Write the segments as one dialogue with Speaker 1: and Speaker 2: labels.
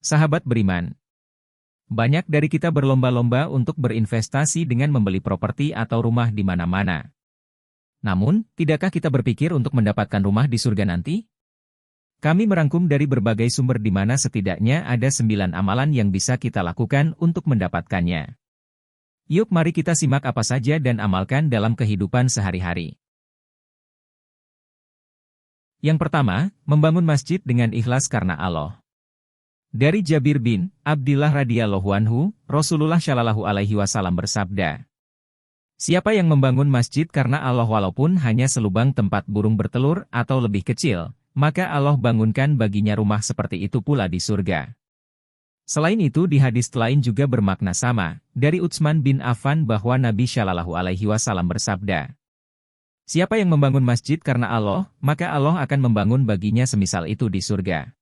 Speaker 1: Sahabat beriman, banyak dari kita berlomba-lomba untuk berinvestasi dengan membeli properti atau rumah di mana-mana. Namun, tidakkah kita berpikir untuk mendapatkan rumah di surga nanti? Kami merangkum dari berbagai sumber di mana setidaknya ada 9 amalan yang bisa kita lakukan untuk mendapatkannya. Yuk mari kita simak apa saja dan amalkan dalam kehidupan sehari-hari. Yang pertama, membangun masjid dengan ikhlas karena Allah. Dari Jabir bin Abdillah radhiyallahu anhu, Rasulullah shallallahu alaihi wasallam bersabda, siapa yang membangun masjid karena Allah walaupun hanya selubang tempat burung bertelur atau lebih kecil, maka Allah bangunkan baginya rumah seperti itu pula di surga. Selain itu di hadis lain juga bermakna sama, dari Utsman bin Affan bahwa Nabi Shallallahu alaihi wasallam bersabda, siapa yang membangun masjid karena Allah, maka Allah akan membangun baginya semisal itu di surga.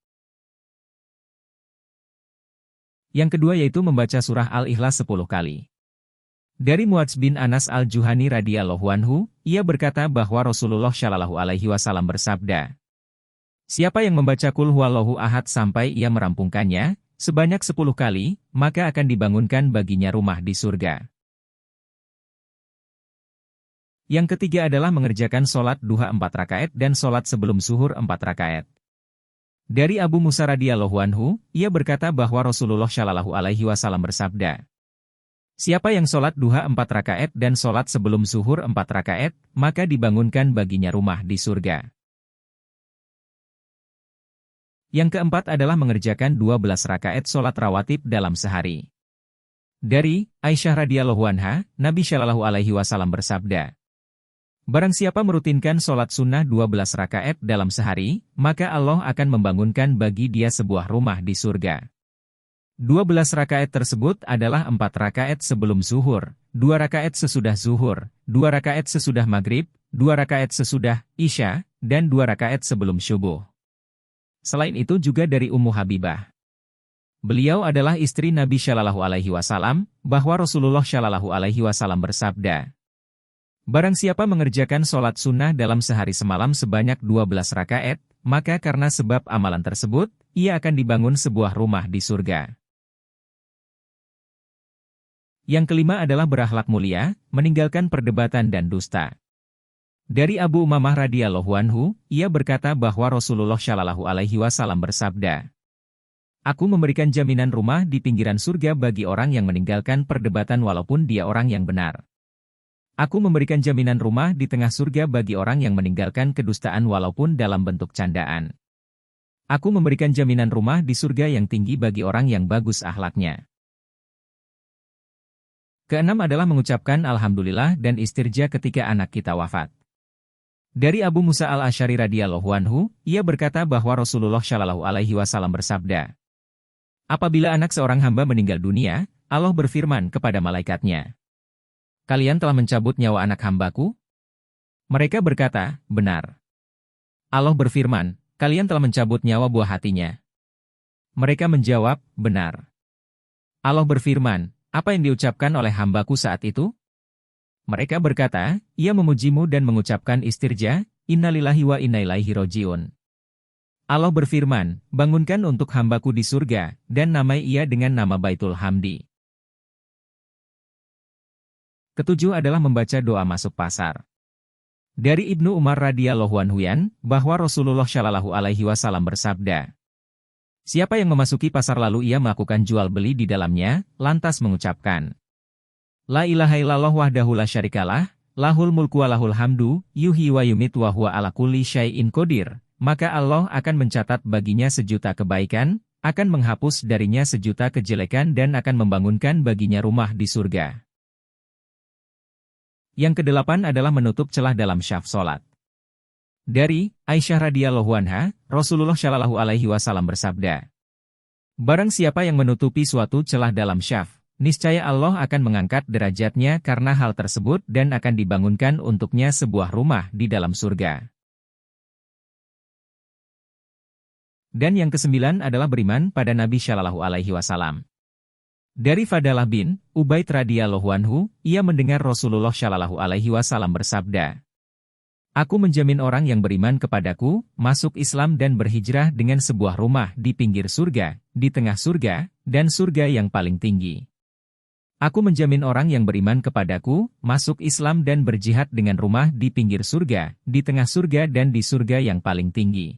Speaker 1: Yang kedua yaitu membaca surah Al-Ikhlas 10 kali. Dari Muadz bin Anas al-Juhani radhiyallahu anhu, ia berkata bahwa Rasulullah shallallahu alaihi wasallam bersabda, siapa yang membaca Qul Huwallahu Ahad sampai ia merampungkannya, sebanyak 10 kali, maka akan dibangunkan baginya rumah di surga. Yang ketiga adalah mengerjakan sholat duha 4 rakaat dan sholat sebelum zuhur 4 rakaat. Dari Abu Musa radhiyallahu anhu, ia berkata bahwa Rasulullah shallallahu alaihi wasallam bersabda, siapa yang sholat duha 4 rakaat dan sholat sebelum zuhur 4 rakaat, maka dibangunkan baginya rumah di surga. Yang keempat adalah mengerjakan 12 rakaat sholat rawatib dalam sehari. Dari Aisyah radhiyallahu anha, Nabi shallallahu alaihi wasallam bersabda, barang siapa merutinkan sholat sunnah 12 rakaat dalam sehari, maka Allah akan membangunkan bagi dia sebuah rumah di surga. 12 rakaat tersebut adalah 4 rakaat sebelum zuhur, 2 rakaat sesudah zuhur, 2 rakaat sesudah maghrib, 2 rakaat sesudah isya, dan 2 rakaat sebelum syubuh. Selain itu juga dari Ummu Habibah. Beliau adalah istri Nabi Shallallahu alaihi wasallam, bahwa Rasulullah Shallallahu alaihi wasallam bersabda, barang siapa mengerjakan sholat sunnah dalam sehari semalam sebanyak 12 rakaat, maka karena sebab amalan tersebut, ia akan dibangun sebuah rumah di surga. Yang kelima adalah berakhlak mulia, meninggalkan perdebatan dan dusta. Dari Abu Umamah radhiyallahu anhu, ia berkata bahwa Rasulullah shallallahu alaihi wasallam bersabda, aku memberikan jaminan rumah di pinggiran surga bagi orang yang meninggalkan perdebatan walaupun dia orang yang benar. Aku memberikan jaminan rumah di tengah surga bagi orang yang meninggalkan kedustaan walaupun dalam bentuk candaan. Aku memberikan jaminan rumah di surga yang tinggi bagi orang yang bagus akhlaknya. Keenam adalah mengucapkan Alhamdulillah dan istirja ketika anak kita wafat. Dari Abu Musa al-Asy'ari radhiyallahu anhu, ia berkata bahwa Rasulullah shallallahu alaihi wasallam bersabda, apabila anak seorang hamba meninggal dunia, Allah berfirman kepada malaikatnya, kalian telah mencabut nyawa anak hambaku? Mereka berkata, benar. Allah berfirman, kalian telah mencabut nyawa buah hatinya. Mereka menjawab, benar. Allah berfirman, apa yang diucapkan oleh hambaku saat itu? Mereka berkata, ia memujimu dan mengucapkan istirja, innalillahi wa inna ilaihi raji'un. Allah berfirman, bangunkan untuk hambaku di surga, dan namai ia dengan nama Baitul Hamdi. Ketujuh adalah membaca doa masuk pasar. Dari Ibnu Umar radhiyallahu anhu bahwa Rasulullah shallallahu alaihi wasallam bersabda, siapa yang memasuki pasar lalu ia melakukan jual beli di dalamnya, lantas mengucapkan, la ilaha illallah wahdahu la syarikalah, lahul mulku wa lahul hamdu, yuhyi wa yumitu wa huwa ala kulli syai'in qadir, maka Allah akan mencatat baginya 1.000.000 kebaikan, akan menghapus darinya 1.000.000 kejelekan dan akan membangunkan baginya rumah di surga. Yang kedelapan adalah menutup celah dalam syaf solat. Dari Aisyah radhiyallahu anha, Rasulullah shallallahu alaihi wasallam bersabda, barang siapa yang menutupi suatu celah dalam syaf, niscaya Allah akan mengangkat derajatnya karena hal tersebut dan akan dibangunkan untuknya sebuah rumah di dalam surga. Dan yang kesembilan adalah beriman pada Nabi shallallahu alaihi wasallam. Dari Fadalah bin Ubaid radhiyallahu anhu, ia mendengar Rasulullah shallallahu alaihi wasallam bersabda, Aku menjamin orang yang beriman kepadaku, masuk Islam dan berhijrah dengan sebuah rumah di pinggir surga, di tengah surga, dan surga yang paling tinggi. Aku menjamin orang yang beriman kepadaku, masuk Islam dan berjihad dengan rumah di pinggir surga, di tengah surga dan di surga yang paling tinggi.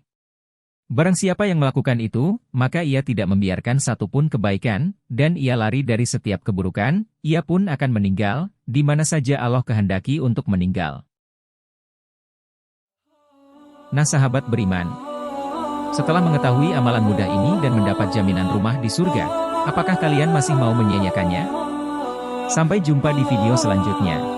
Speaker 1: Barang siapa yang melakukan itu, maka ia tidak membiarkan satupun kebaikan, dan ia lari dari setiap keburukan, ia pun akan meninggal, di mana saja Allah kehendaki untuk meninggal. Nah sahabat beriman, setelah mengetahui amalan mudah ini dan mendapat jaminan rumah di surga, apakah kalian masih mau menyia-nyiakannya? Sampai jumpa di video selanjutnya.